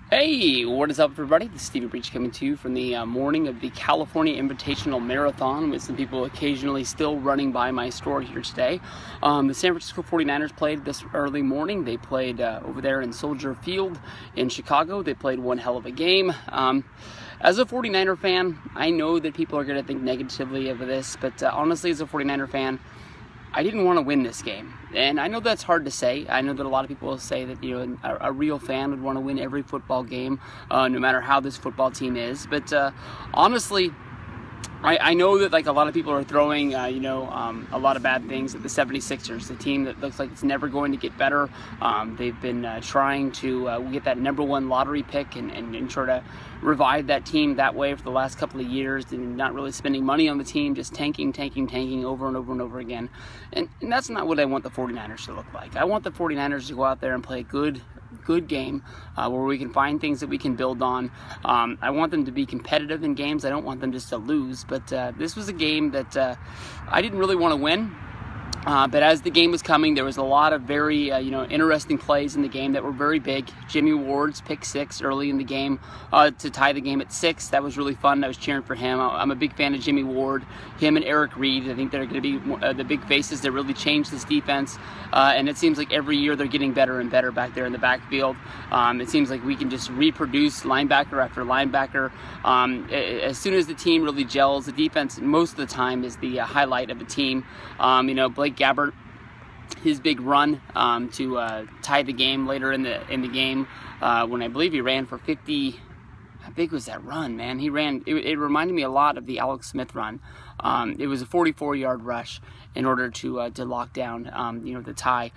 Hey, what is up, everybody? This is Stevie Breach coming to you from the morning of the California Invitational Marathon, with some people occasionally still running by my store here today. The San Francisco 49ers played this early morning. They played over there in Soldier Field in Chicago. They played one hell of a game. As a 49er fan, I know that people are going to think negatively of this, but honestly, as a 49er fan, I didn't want to win this game. And I know that's hard to say. I know that a lot of people will say that, a real fan would want to win every football game, no matter how this football team is. But honestly, I know that a lot of people are throwing, a lot of bad things at the 76ers, the team that looks like it's never going to get better. They've been trying to get that #1 lottery pick and try to revive that team that way for the last couple of years, and not really spending money on the team, just tanking over and over and over again. And that's not what I want the 49ers to look like. I want the 49ers to go out there and play a good game where we can find things that we can build on. I want them to be competitive in games. I don't want them just to lose. But this was a game that I didn't really want to win. But as the game was coming, there was a lot of very interesting plays in the game that were very big. Jimmy Ward's pick 6 early in the game to tie the game at 6. That was really fun. I was cheering for him. I'm a big fan of Jimmy Ward. Him and Eric Reed, I think they're going to be the big faces that really change this defense. And it seems like every year they're getting better and better back there in the backfield. It seems like we can just reproduce linebacker after linebacker. As soon as the team really gels, the defense most of the time is the highlight of the team. Blake Gabbert, his big run to tie the game later in the game, when I believe he ran for 50. How big was that run, man? He ran. It reminded me a lot of the Alex Smith run. It was a 44-yard rush in order to lock down the tie.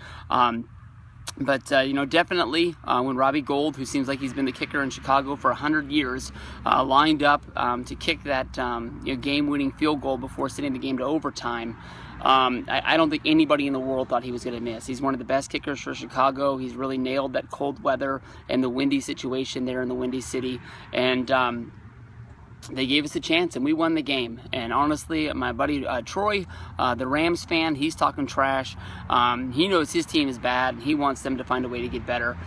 But definitely when Robbie Gould, who seems like he's been the kicker in Chicago for 100 years, lined up to kick that game-winning field goal before sending the game to overtime, I don't think anybody in the world thought he was going to miss. He's one of the best kickers for Chicago. He's really nailed that cold weather and the windy situation there in the Windy City. And they gave us a chance, and we won the game. And honestly, my buddy Troy, the Rams fan, he's talking trash. He knows his team is bad, and he wants them to find a way to get better.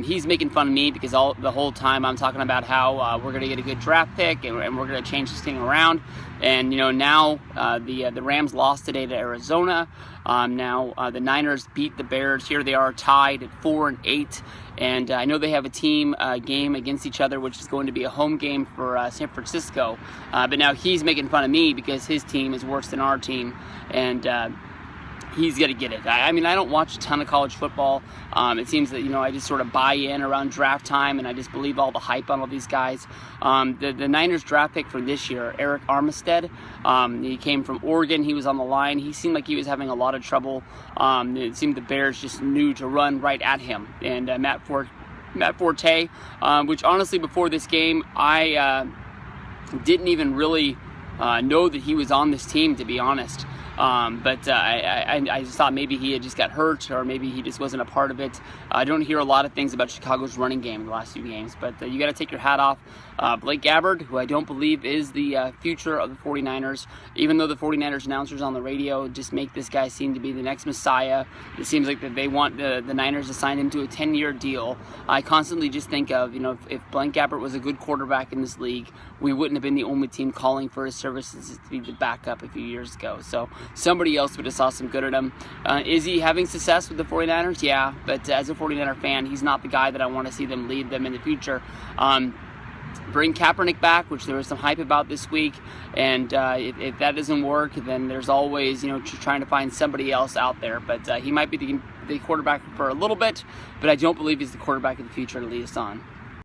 He's making fun of me because the whole time I'm talking about how we're going to get a good draft pick and we're going to change this thing around. And now the Rams lost today to Arizona. Now the Niners beat the Bears. Here they are tied at 4-8. And I know they have a team game against each other, which is going to be a home game for San Francisco. But now he's making fun of me because his team is worse than our team. And he's going to get it. I mean, I don't watch a ton of college football. It seems that, I just sort of buy in around draft time, and I just believe all the hype on all these guys. The Niners draft pick for this year, Eric Armstead, he came from Oregon. He was on the line. He seemed like he was having a lot of trouble. It seemed the Bears just knew to run right at him. And Matt Forte, which honestly before this game, I didn't even really know that he was on this team, to be honest. But I just thought maybe he had just got hurt, or maybe he just wasn't a part of it. I don't hear a lot of things about Chicago's running game in the last few games, but you got to take your hat off. Blake Gabbert, who I don't believe is the future of the 49ers, even though the 49ers announcers on the radio just make this guy seem to be the next messiah. It seems like that they want the Niners to sign him to a 10-year deal. I constantly just think of, if Blake Gabbert was a good quarterback in this league, we wouldn't have been the only team calling for his services to be the backup a few years ago. So somebody else would have saw some good at him. Is he having success with the 49ers? Yeah, but as a 49er fan, he's not the guy that I want to see them lead them in the future. Bring Kaepernick back, which there was some hype about this week, and if that doesn't work, then there's always, trying to find somebody else out there. But he might be the quarterback for a little bit, but I don't believe he's the quarterback of the future to lead us on.